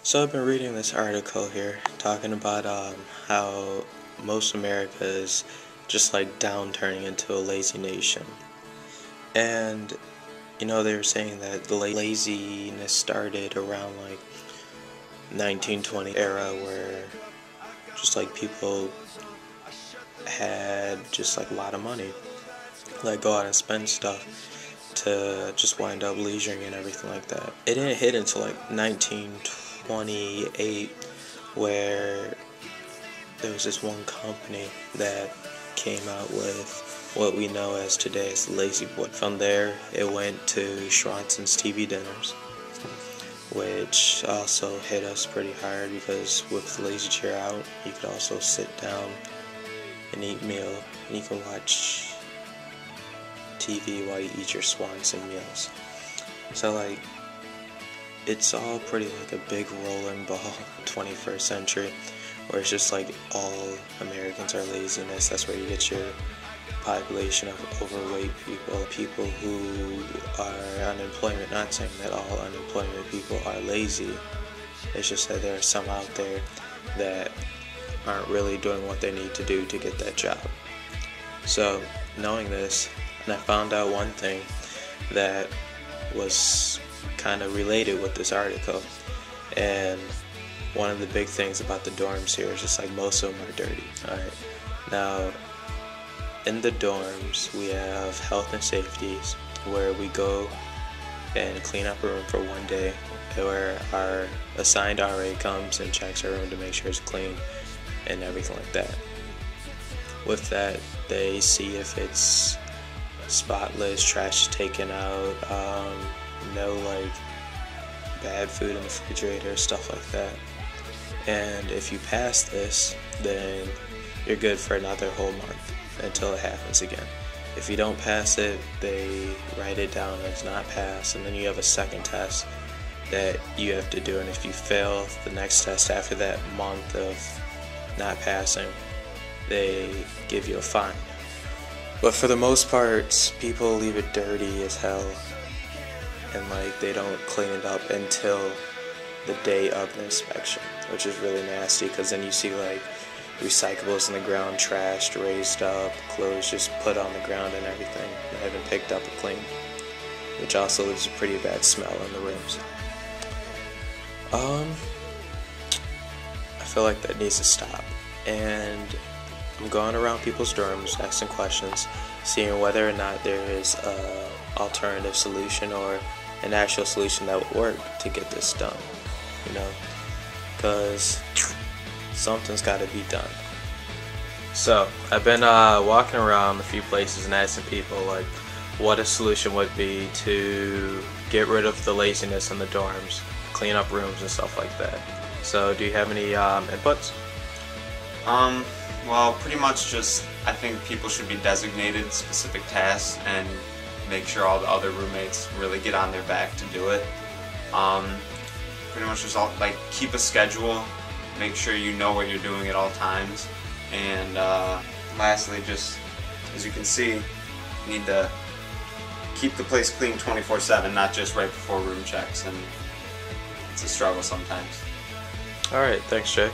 So I've been reading this article here talking about how most America is just like downturning into a lazy nation. And they were saying that the laziness started around like 1920 era where just like people had just like a lot of money, like go out and spend stuff to just wind up leisuring and everything like that. It didn't hit until like 1928 where there was this one company that came out with what we know as today as the Lazy Boy. From there, it went to Schwanson's TV dinners, which also hit us pretty hard because with the lazy chair out, you could also sit down and eat meal, and you can watch TV while you eat your Swanson meals. So like, it's all pretty like a big rolling ball 21st century, where it's just like all Americans are laziness. That's where you get your population of overweight people who are unemployment. Not saying that all unemployment people are lazy, it's just that there are some out there that aren't really doing what they need to do to get that job. So knowing this, and I found out one thing that was kind of related with this article, and one of the big things about the dorms here is just like most of them are dirty. Alright, now in the dorms we have health and safeties where we go and clean up a room for one day, where our assigned RA comes and checks our room to make sure it's clean and everything like that. With that, they see if it's spotless, trash taken out, no like bad food in the refrigerator, stuff like that. And if you pass this, then you're good for another whole month until it happens again. If you don't pass it, they write it down as not passed, and then you have a second test that you have to do, and if you fail the next test after that month of not passing, they give you a fine. But for the most part, people leave it dirty as hell, and like they don't clean it up until the day of the inspection, which is really nasty because then you see like recyclables in the ground, trashed, raised up, clothes just put on the ground and everything that haven't picked up and cleaned, which also leaves a pretty bad smell in the rooms. I feel like that needs to stop, and I'm going around people's dorms asking questions, seeing whether or not there is a alternative solution or an actual solution that would work to get this done, because something's got to be done. So I've been walking around a few places and asking people like what a solution would be to get rid of the laziness in the dorms, clean up rooms and stuff like that. So do you have any inputs? Well, pretty much just, I think people should be designated specific tasks and make sure all the other roommates really get on their back to do it. Pretty much just all, like, keep a schedule, make sure you know what you're doing at all times, and lastly, just as you can see, you need to keep the place clean 24/7, not just right before room checks, and it's a struggle sometimes. Alright, thanks Jay.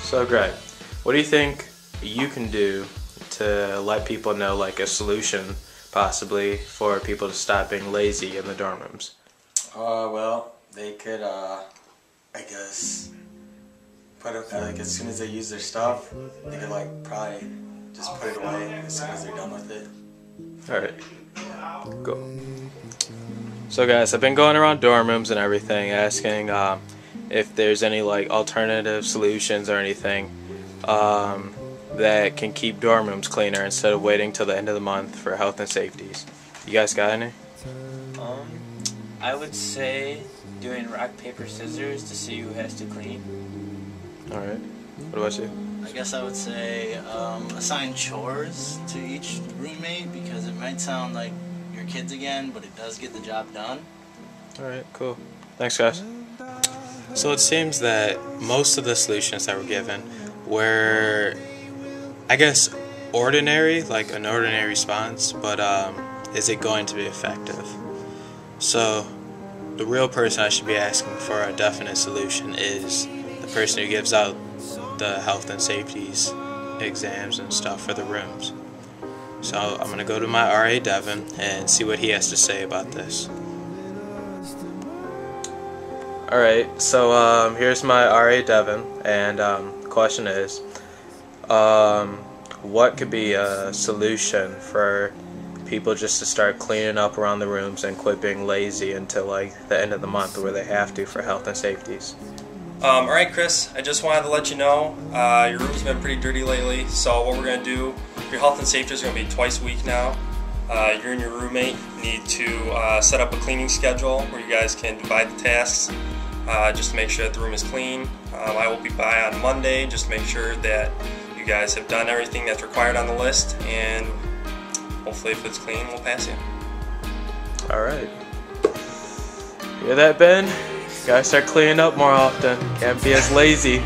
So Greg, what do you think you can do to let people know like a solution possibly for people to stop being lazy in the dorm rooms? Well, they could, I guess, put it, like, as soon as they use their stuff, they could, like, probably just put it away as soon as they're done with it. Alright, cool. So guys, I've been going around dorm rooms and everything, asking if there's any, like, alternative solutions or anything that can keep dorm rooms cleaner instead of waiting till the end of the month for health and safeties. You guys got any? I would say doing rock, paper, scissors to see who has to clean. Alright. What about you? I guess I would say assign chores to each roommate, because it might sound like your kids again, but it does get the job done. Alright, cool. Thanks guys. So it seems that most of the solutions that were given were, I guess, ordinary, like an ordinary response, but is it going to be effective? So the real person I should be asking for a definite solution is the person who gives out the health and safeties exams and stuff for the rooms. So I'm going to go to my RA Devin and see what he has to say about this. Alright, so here's my RA Devin, and the question is, what could be a solution for people just to start cleaning up around the rooms and quit being lazy until like the end of the month where they have to for health and safeties? Alright, Chris, I just wanted to let you know your room's been pretty dirty lately, so what we're going to do, your health and safety is going to be twice a week now. You and your roommate need to set up a cleaning schedule where you guys can divide the tasks just to make sure that the room is clean. I will be by on Monday just to make sure that you guys have done everything that's required on the list, and hopefully if it's clean, we'll pass you. Alright. Hear that, Ben? Gotta start cleaning up more often. Can't be as lazy.